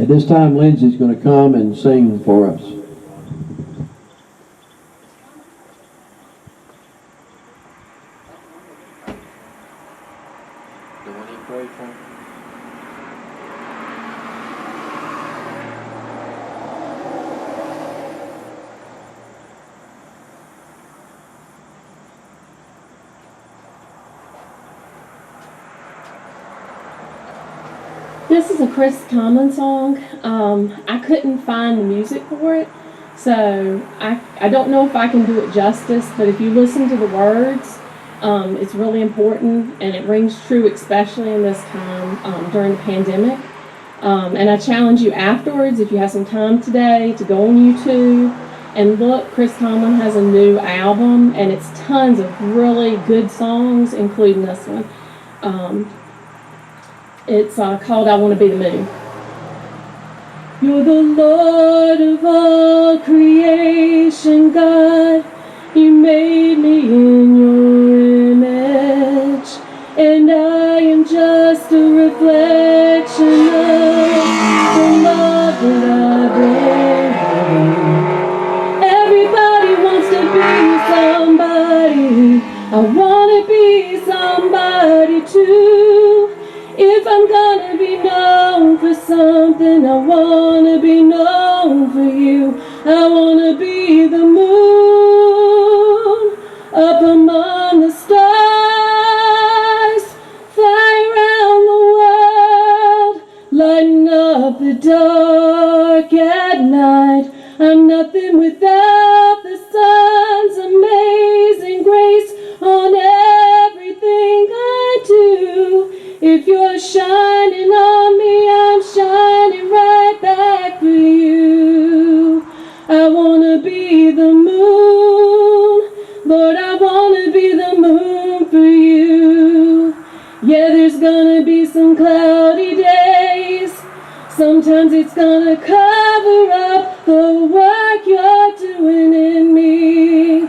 At this time, Lindsay's going to come and sing for us. The one he prayed for? This is a Chris Tomlin song. I couldn't find the music for it, so I don't know if I can do it justice, but if you listen to the words, it's really important, and it rings true, especially in this time during the pandemic. And I challenge you afterwards, if you have some time today, to go on YouTube and look. Chris Tomlin has a new album, and it's tons of really good songs, including this one. It's called I Want to Be the Moon. You're the Lord of all creation, God. You made me in your image, and I am just a reflection of the love that I bear. Everybody wants to be somebody. I want to be somebody too. If I'm gonna be known for something, I wanna be known for you. I wanna be the moon up among the stars, fly around the world, lighten up the dark at night. I'm nothing without the sun's amazing grace on everything I do. If you're shining on me, I'm shining right back for you. I wanna be the moon, Lord, I wanna be the moon for you. Yeah, there's gonna be some cloudy days. Sometimes it's gonna cover up the work you're doing in me.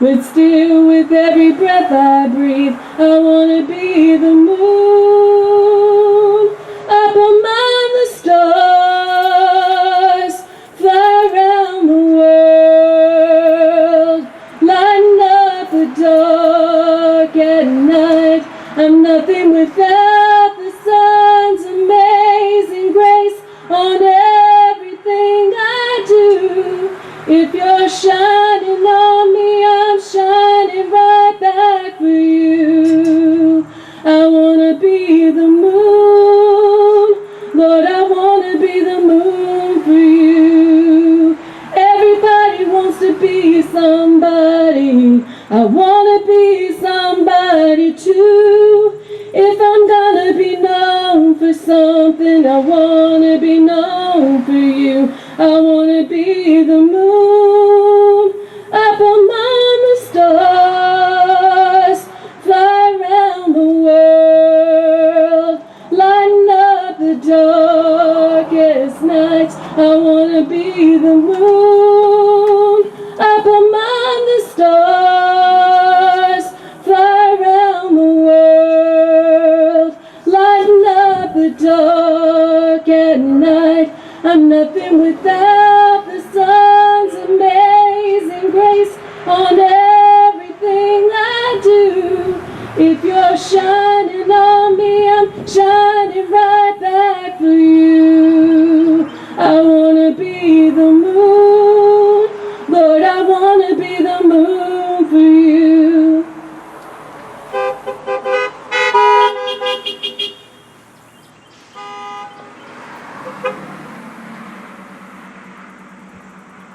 But still, with every breath I breathe, I wanna be the moon up among the stars, fly around the world, lighten up the dark at night. I'm nothing without the sun's amazing grace on everything I do. If you're shining on me, I'm shining right back for you. I wanna be the moon, Lord, I wanna be the moon for you. Everybody wants to be somebody. I wanna be somebody too. If I'm gonna be known for something, I wanna be known for you. I wanna be the moon up among the stars, fly around the world, lighten up the darkest nights. I wanna be the moon up among the stars, fly around the world, lighten up the dark at night. I'm nothing without the sun's amazing grace on everything I do. If you're shining on me, I'm shining right back for you. I wanna be the moon, Lord, I wanna be the moon for you.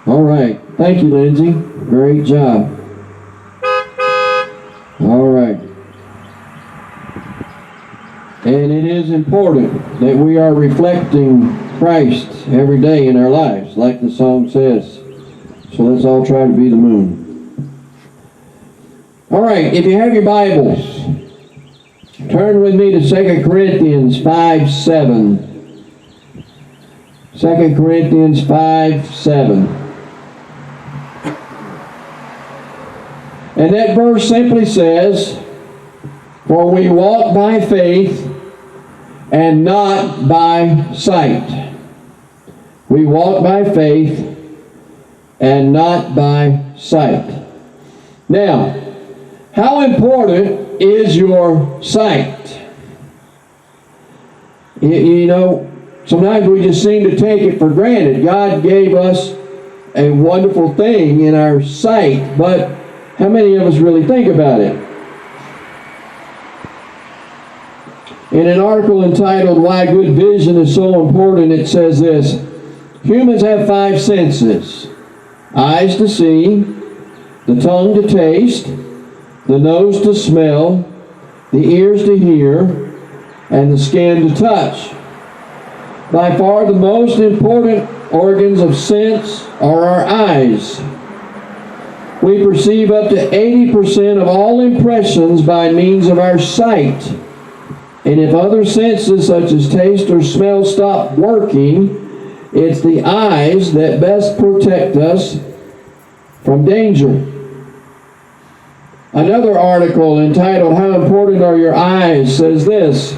All right. Thank you, Lindsay. Great job. All right. And it is important that we are reflecting Christ every day in our lives, like the song says. So let's all try to be the moon. All right. If you have your Bibles, turn with me to 2 Corinthians 5:7. 2 Corinthians 5:7. And that verse simply says, "For we walk by faith and not by sight." We walk by faith and not by sight. Now, how important is your sight? You know, sometimes we just seem to take it for granted. God gave us a wonderful thing in our sight, but how many of us really think about it? In an article entitled Why Good Vision is So Important, it says this: humans have 5 senses: eyes to see, the tongue to taste, the nose to smell, the ears to hear, and the skin to touch. By far the most important organs of sense are our eyes. We perceive up to 80% of all impressions by means of our sight. And if other senses such as taste or smell stop working, it's the eyes that best protect us from danger. Another article entitled How Important Are Your Eyes says this: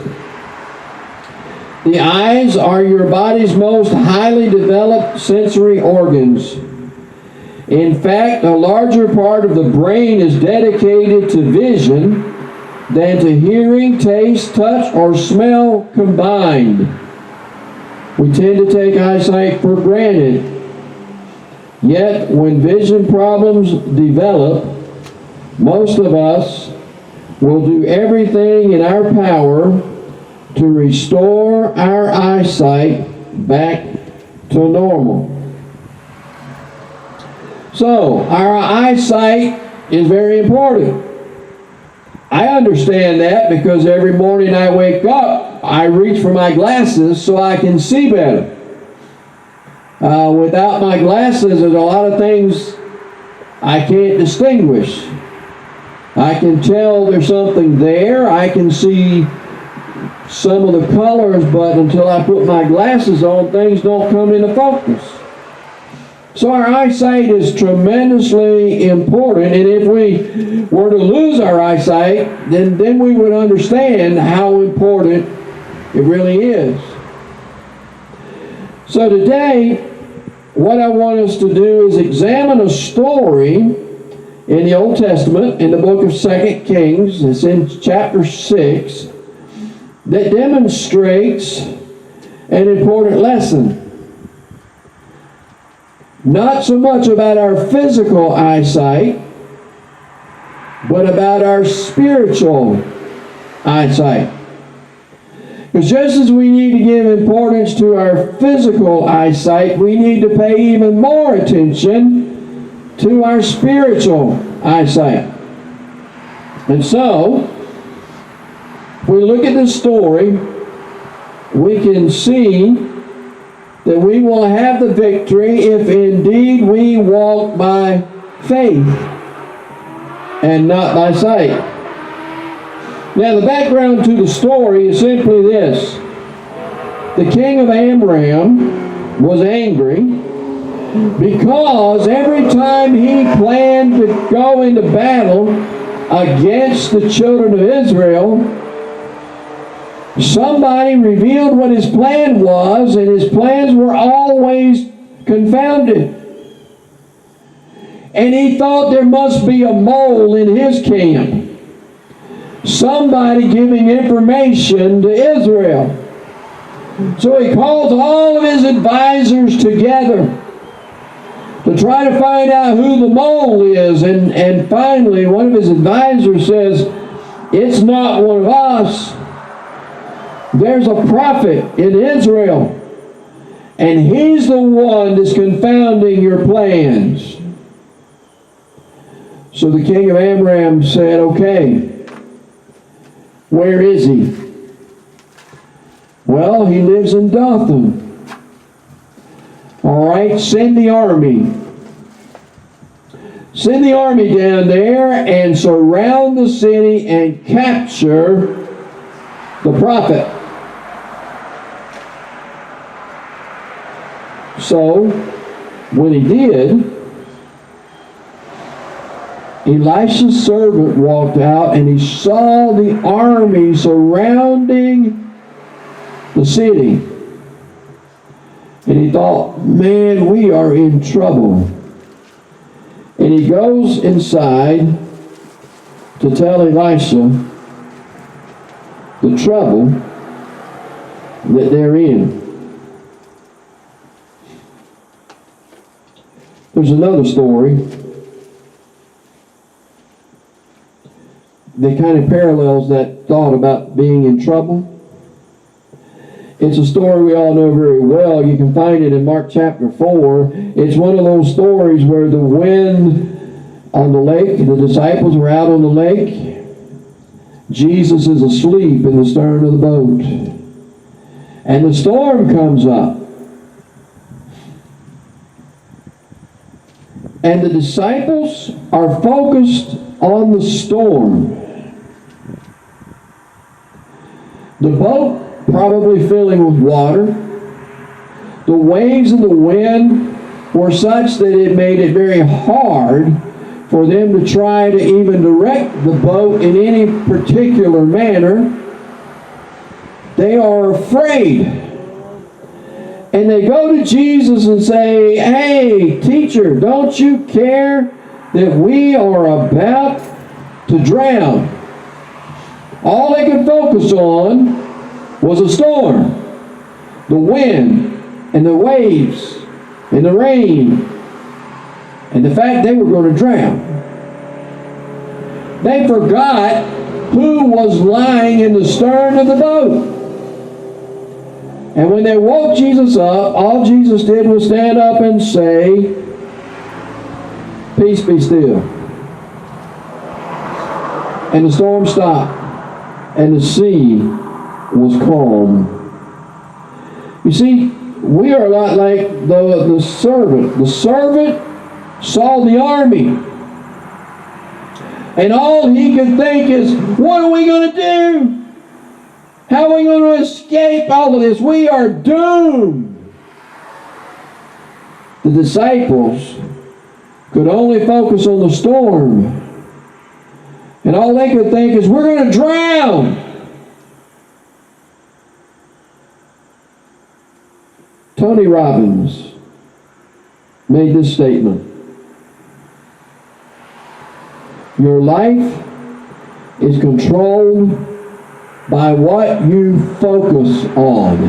the eyes are your body's most highly developed sensory organs. In fact, a larger part of the brain is dedicated to vision than to hearing, taste, touch, or smell combined. We tend to take eyesight for granted. Yet, when vision problems develop, most of us will do everything in our power to restore our eyesight back to normal. So, our eyesight is very important. I understand that because every morning I wake up, I reach for my glasses so I can see better. Without my glasses, there's a lot of things I can't distinguish. I can tell there's something there. I can see some of the colors, but until I put my glasses on, things don't come into focus. So our eyesight is tremendously important, and if we were to lose our eyesight, then we would understand how important it really is. So today, what I want us to do is examine a story in the Old Testament, in the book of 2 Kings. It's in chapter 6, that demonstrates an important lesson. Not so much about our physical eyesight, but about our spiritual eyesight. Because just as we need to give importance to our physical eyesight, we need to pay even more attention to our spiritual eyesight. And so, if we look at this story, we can see that we will have the victory if indeed we walk by faith and not by sight. Now, the background to the story is simply this: the king of Aram was angry because every time he planned to go into battle against the children of Israel, somebody revealed what his plan was, and his plans were always confounded. And he thought there must be a mole in his camp. Somebody giving information to Israel. So he calls all of his advisors together to try to find out who the mole is. And finally, one of his advisors says, "It's not one of us. There's a prophet in Israel, and he's the one that's confounding your plans." So the king of Aram said, "Okay, where is he?" "Well, he lives in Dothan." "All right, send the army. Send the army down there and surround the city and capture the prophet." So, when he did, Elisha's servant walked out and he saw the army surrounding the city. And he thought, man, we are in trouble. And he goes inside to tell Elisha the trouble that they're in. There's another story that kind of parallels that thought about being in trouble. It's a story we all know very well. You can find it in Mark chapter 4. It's one of those stories where the wind on the lake, the disciples were out on the lake. Jesus is asleep in the stern of the boat. And the storm comes up. And the disciples are focused on the storm. The boat probably filling with water. The waves and the wind were such that it made it very hard for them to try to even direct the boat in any particular manner. They are afraid. And they go to Jesus and say, hey, teacher, don't you care that we are about to drown? All they could focus on was a storm, the wind, and the waves, and the rain, and the fact they were going to drown. They forgot who was lying in the stern of the boat. And when they woke Jesus up, all Jesus did was stand up and say, peace be still. And the storm stopped, and the sea was calm. You see, we are a lot like the servant. The servant saw the army. And all he could think is, what are we going to do? How are we going to escape all of this? We are doomed. The disciples could only focus on the storm. And all they could think is, we're going to drown. Tony Robbins made this statement. Your life is controlled by what you focus on.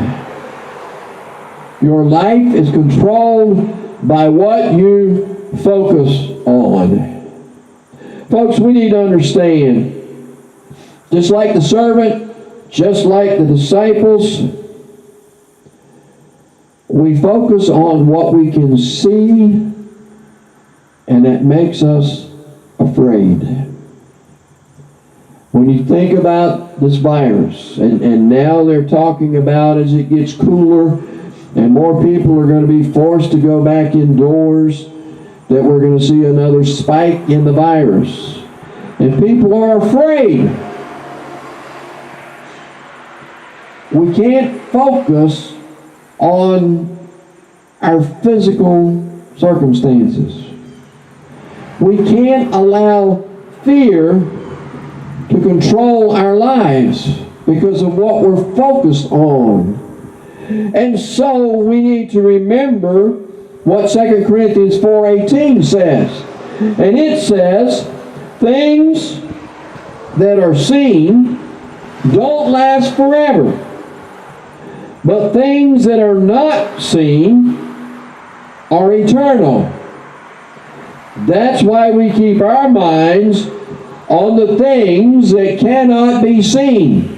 Your life is controlled by what you focus on. Folks, we need to understand, just like the servant, just like the disciples, we focus on what we can see, and that makes us afraid. When you think about this virus, and now they're talking about as it gets cooler and more people are going to be forced to go back indoors, that we're going to see another spike in the virus. And people are afraid. We can't focus on our physical circumstances. We can't allow fear to control our lives because of what we're focused on. And so we need to remember what 2 Corinthians 4:18 says. And it says, things that are seen don't last forever, but things that are not seen are eternal. That's why we keep our minds on the things that cannot be seen.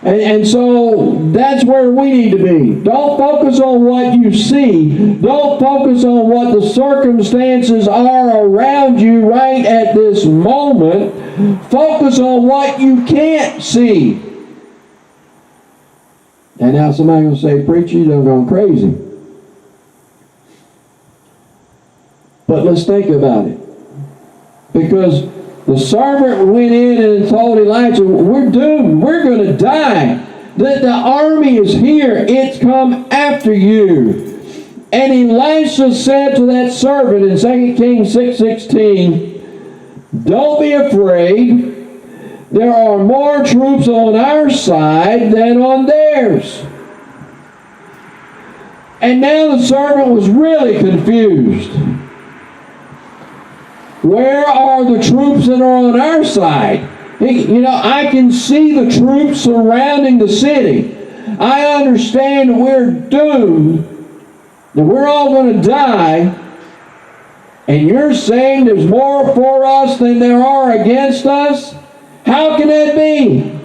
And so that's where we need to be. Don't focus on what you see. Don't focus on what the circumstances are around you right at this moment. Focus on what you can't see. And now somebody will say, preacher, you done gone crazy. But let's think about it. Because the servant went in and told Elijah, we're doomed. We're going to die. The army is here. It's come after you. And Elisha said to that servant in 2 Kings 6:16, don't be afraid. There are more troops on our side than on theirs. And now the servant was really confused. Where are the troops that are on our side? I can see the troops surrounding the city. I understand that we're doomed, that we're all going to die. And you're saying there's more for us than there are against us? How can that be?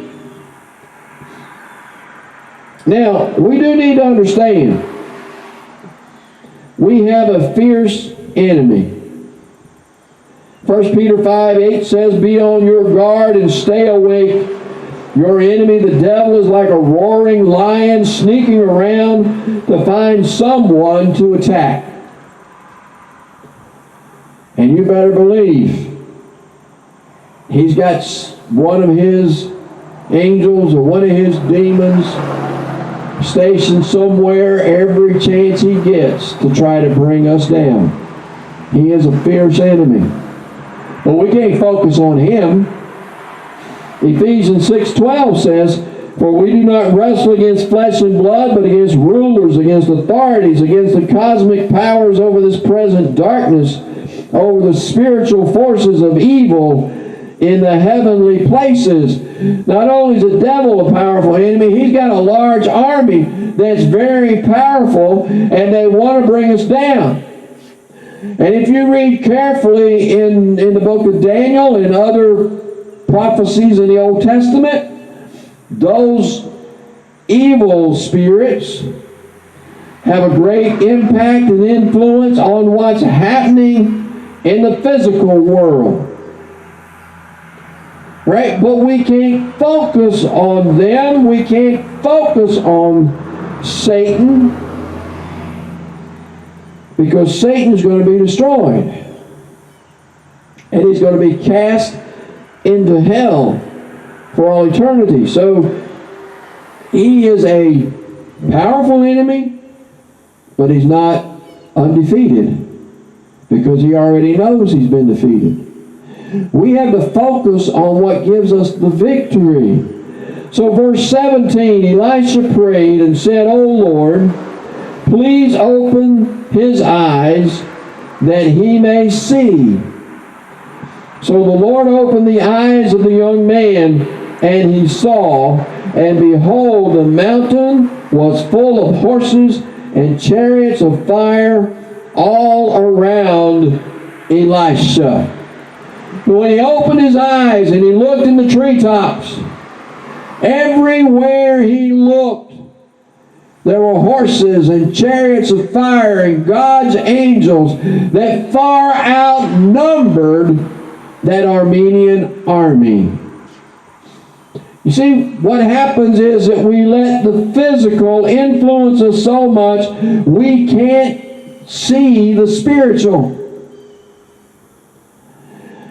Now, we do need to understand, we have a fierce enemy. 1 Peter 5:8 says, "Be on your guard and stay awake. Your enemy, the devil, is like a roaring lion sneaking around to find someone to attack." And you better believe he's got one of his angels or one of his demons stationed somewhere every chance he gets to try to bring us down. He is a fierce enemy. But we can't focus on him. Ephesians 6:12 says, "For we do not wrestle against flesh and blood, but against rulers, against authorities, against the cosmic powers over this present darkness, over the spiritual forces of evil in the heavenly places." Not only is the devil a powerful enemy, he's got a large army that's very powerful, and they want to bring us down. And if you read carefully in the book of Daniel and other prophecies in the Old Testament, those evil spirits have a great impact and influence on what's happening in the physical world. Right? But we can't focus on them. We can't focus on Satan, because Satan's going to be destroyed. And he's going to be cast into hell for all eternity. So he is a powerful enemy, but he's not undefeated, because he already knows he's been defeated. We have to focus on what gives us the victory. So verse 17, Elisha prayed and said, "O Lord, please open his eyes that he may see." So the Lord opened the eyes of the young man, and he saw, and behold, the mountain was full of horses and chariots of fire all around Elisha. But when he opened his eyes and he looked in the treetops, everywhere he looked, there were horses and chariots of fire and God's angels that far outnumbered that Armenian army. You see, what happens is that we let the physical influence us so much we can't see the spiritual.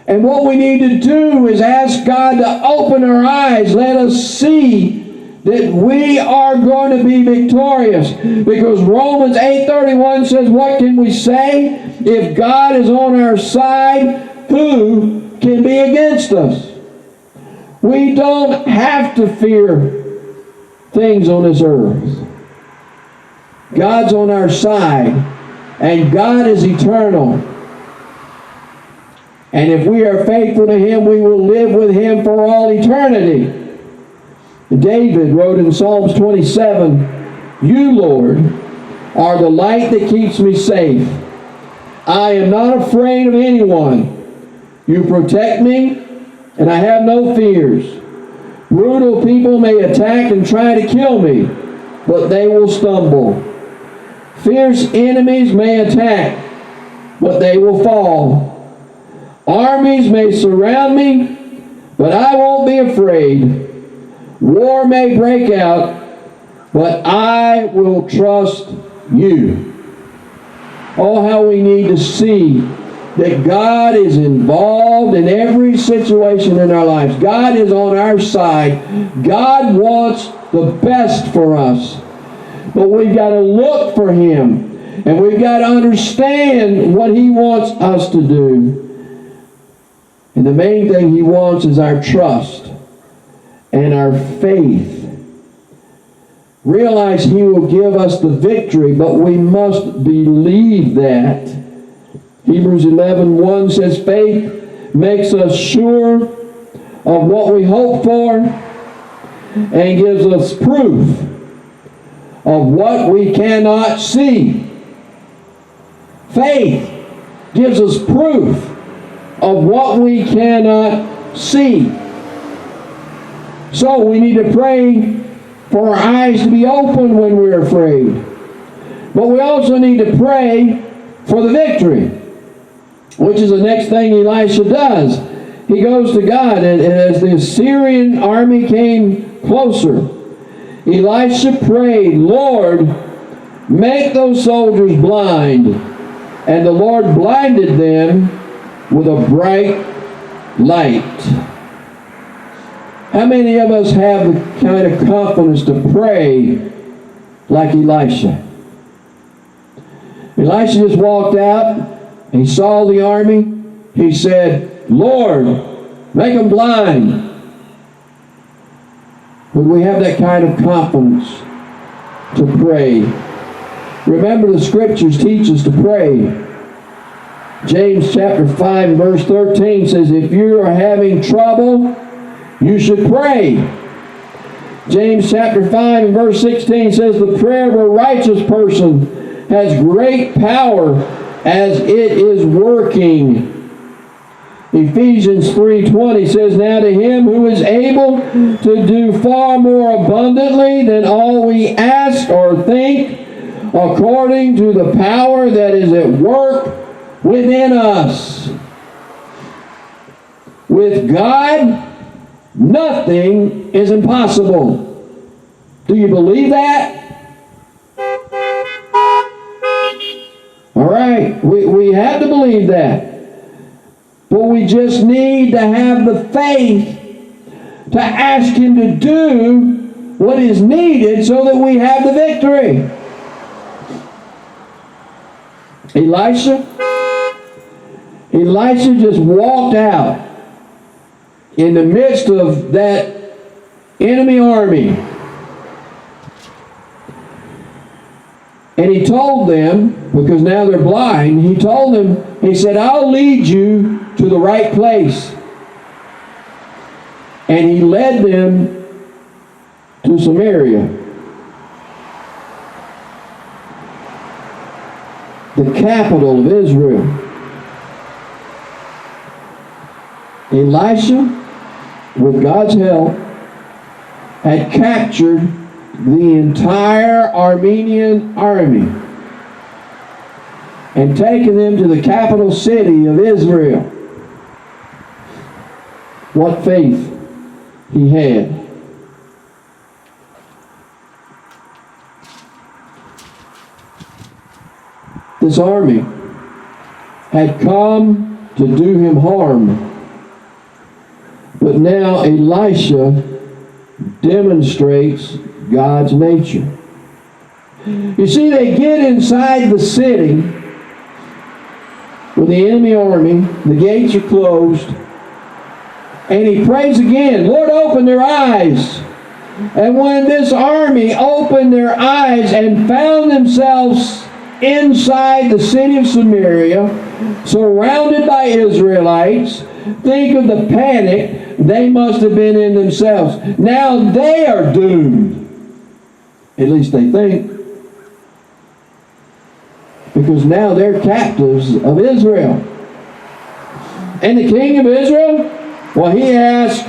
And what we need to do is ask God to open our eyes. Let us see that we are going to be victorious. Because Romans 8:31 says, "What can we say? If God is on our side, who can be against us?" We don't have to fear things on this earth. God's on our side, and God is eternal. And if we are faithful to him, we will live with him for all eternity. David wrote in Psalms 27, "You, Lord, are the light that keeps me safe. I am not afraid of anyone. You protect me, and I have no fears. Brutal people may attack and try to kill me, but they will stumble. Fierce enemies may attack, but they will fall. Armies may surround me, but I won't be afraid. War may break out, but I will trust you." Oh, how we need to see that God is involved in every situation in our lives. God is on our side. God wants the best for us. But we've got to look for him, and we've got to understand what he wants us to do. And the main thing he wants is our trust and our faith. realize He will give us the victory, but we must believe that. Hebrews 11:1 says, faith makes us sure of what we hope for and gives us proof of what we cannot see. Faith gives us proof of what we cannot see. So we need to pray for our eyes to be open when we're afraid. But we also need to pray for the victory, which is the next thing Elisha does. He goes to God, and as the Assyrian army came closer, Elisha prayed, Lord, make those soldiers blind. And the Lord blinded them with a bright light. How many of us have the kind of confidence to pray like Elisha? Elisha just walked out. He saw the army. He said, Lord, make them blind. Would we have that kind of confidence to pray? Remember, the Scriptures teach us to pray. James chapter 5 verse 13 says, if you are having trouble, you should pray. James chapter 5 and verse 16 says, the prayer of a righteous person has great power as it is working. Ephesians 3:20 says, now to Him who is able to do far more abundantly than all we ask or think, according to the power that is at work within us. With God, nothing is impossible. Do you believe that? All right, we have to believe that. But we just need to have the faith to ask Him to do what is needed so that we have the victory. Elisha just walked out in the midst of that enemy army. And he told them, because now they're blind, he told them, he said, I'll lead you to the right place. And he led them to Samaria, the capital of Israel. Elisha, with God's help, had captured the entire Armenian army and taken them to the capital city of Israel. What faith he had. This army had come to do him harm. But now Elisha demonstrates God's nature. You see, they get inside the city with the enemy army. The gates are closed. And he prays again, Lord, open their eyes. And when this army opened their eyes and found themselves inside the city of Samaria, surrounded by Israelites, think of the panic they must have been in themselves. Now they are doomed. At least they think. Because now they're captives of Israel. And the king of Israel, well, he asked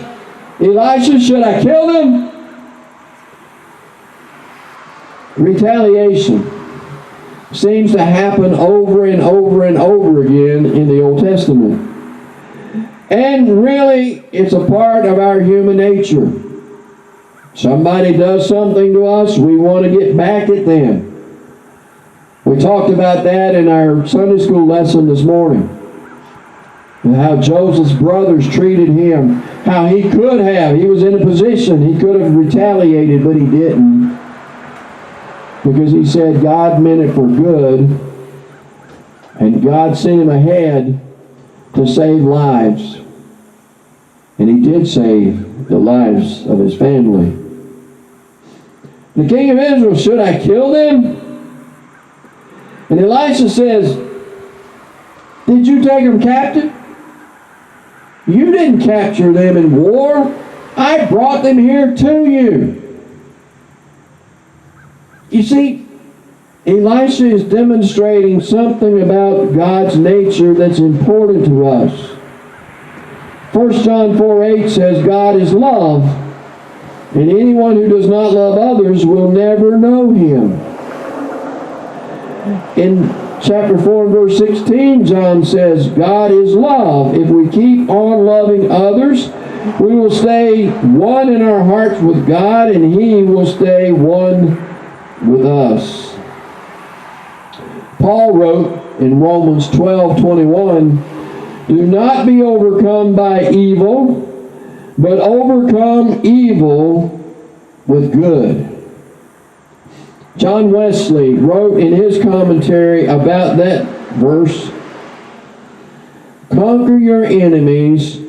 Elisha, should I kill them? Retaliation seems to happen over and over and over again in the Old Testament. And really, it's a part of our human nature. Somebody does something to us, we want to get back at them. We talked about that in our Sunday school lesson this morning. And how Joseph's brothers treated him. How he could have. He was in a position. He could have retaliated, but he didn't. Because he said God meant it for good. And God sent him ahead to save lives. And he did save the lives of his family. The king of Israel, should I kill them? And Elisha says, did you take them captive? You didn't capture them in war. I brought them here to you. You see, Elisha is demonstrating something about God's nature that's important to us. 1 John 4:8 says, God is love, and anyone who does not love others will never know Him. In chapter 4 and verse 16, John says, God is love. If we keep on loving others, we will stay one in our hearts with God, and He will stay one with us. Paul wrote in Romans 12:21, do not be overcome by evil, but overcome evil with good. John Wesley wrote in his commentary about that verse, conquer your enemies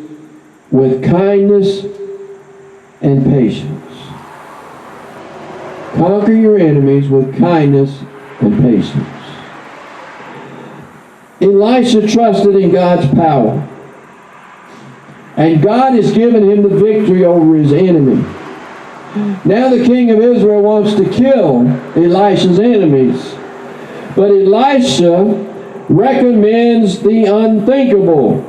with kindness and patience. Conquer your enemies with kindness and patience. Elisha trusted in God's power. And God has given him the victory over his enemy. Now the king of Israel wants to kill Elisha's enemies. But Elisha recommends the unthinkable.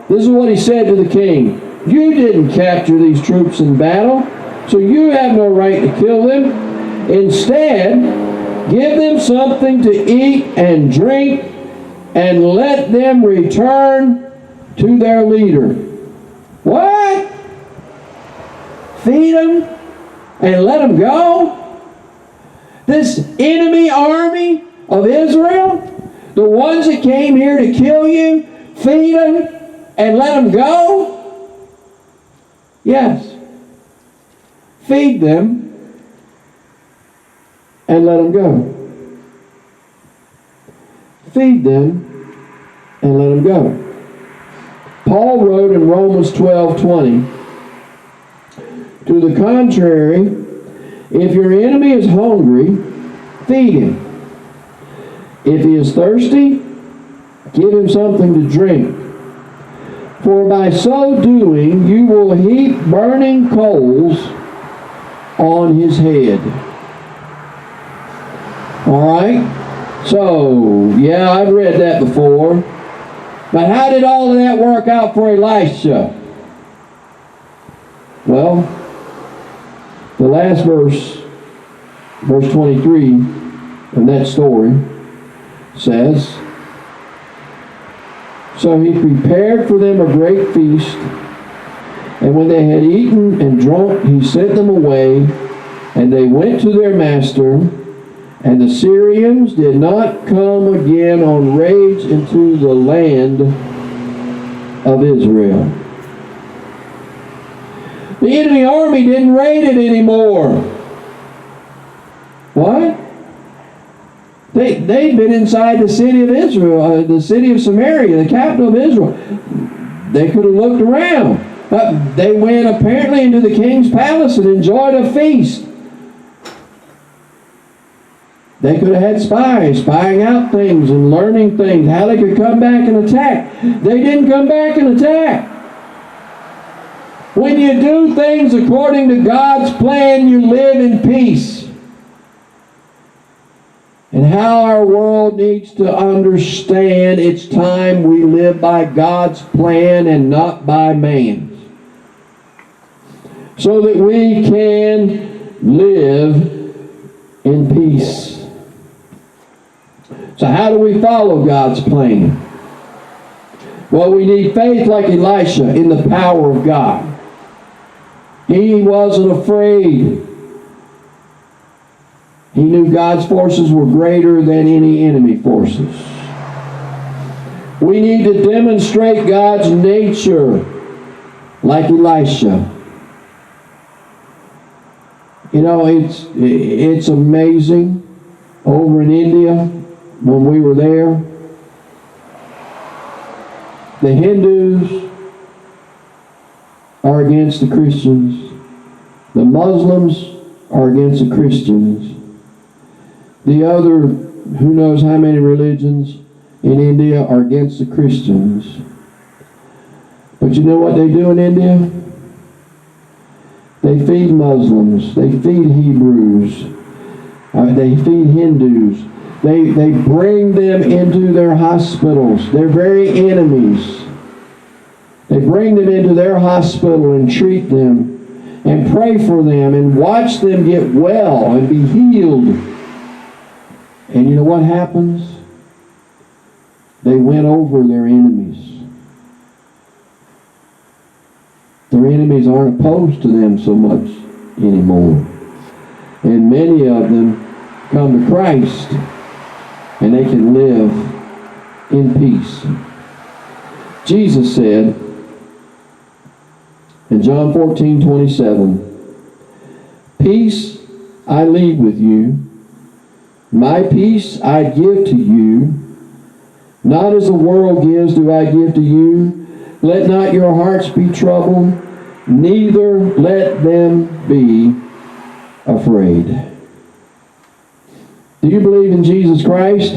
This is what he said to the king. You didn't capture these troops in battle, so you have no right to kill them. Instead, give them something to eat and drink, and let them return to their leader. What? Feed them and let them go? This enemy army of Israel, the ones that came here to kill you, feed them and let them go? Yes. Feed them and let them go. Feed them and let them go. Paul wrote in Romans 12:20, to the contrary, if your enemy is hungry, feed him. If he is thirsty, give him something to drink. For by so doing, you will heap burning coals on his head. All right? So, yeah, I've read that before. But how did all of that work out for Elisha? Well, the last verse, verse 23 of that story says, so he prepared for them a great feast, and when they had eaten and drunk, he sent them away, and they went to their master. And the Syrians did not come again on raids into the land of Israel. The enemy army didn't raid it anymore. What? They'd been inside the city of Israel, the city of Samaria, the capital of Israel. They could have looked around. They went apparently into the king's palace and enjoyed a feast. They could have had spies spying out things and learning things, how they could come back and attack. They didn't come back and attack. When you do things according to God's plan, you live in peace. And how our world needs to understand it's time we live by God's plan and not by man's. So that we can live in peace. So how do we follow God's plan? Well, we need faith like Elisha in the power of God. He wasn't afraid. He knew God's forces were greater than any enemy forces. We need to demonstrate God's nature like Elisha. You know, it's amazing over in India when we were there. The Hindus are against the Christians. The Muslims are against the Christians. The other, who knows how many religions in India are against the Christians. But you know what they do in India? They feed Muslims. They feed Hebrews. They feed Hindus. They bring them into their hospitals. Their very enemies. They bring them into their hospital and treat them and pray for them and watch them get well and be healed. And you know what happens? They win over their enemies. Their enemies aren't opposed to them so much anymore. And many of them come to Christ and they can live in peace. Jesus said in John 14:27, "Peace I leave with you, my peace I give to you. Not as the world gives do I give to you. Let not your hearts be troubled, neither let them be afraid." Do you believe in Jesus Christ?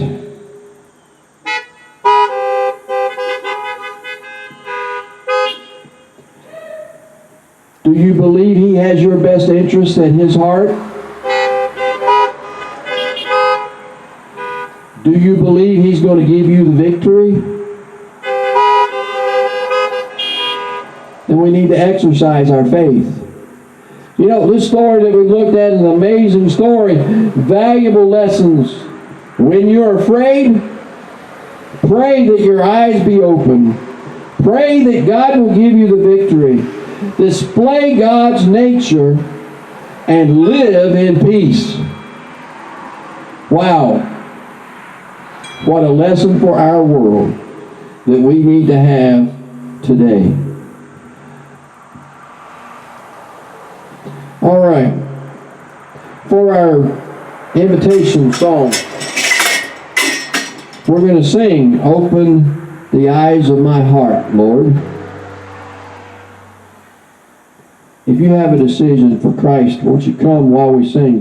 Do you believe He has your best interest at His heart? Do you believe He's going to give you the victory? Then we need to exercise our faith. You know, this story that we looked at is an amazing story. Valuable lessons. When you're afraid, pray that your eyes be open. Pray that God will give you the victory. Display God's nature and live in peace. Wow. What a lesson for our world that we need to have today. All right. For our invitation song, we're going to sing, "Open the Eyes of My Heart, Lord." If you have a decision for Christ, won't you come while we sing?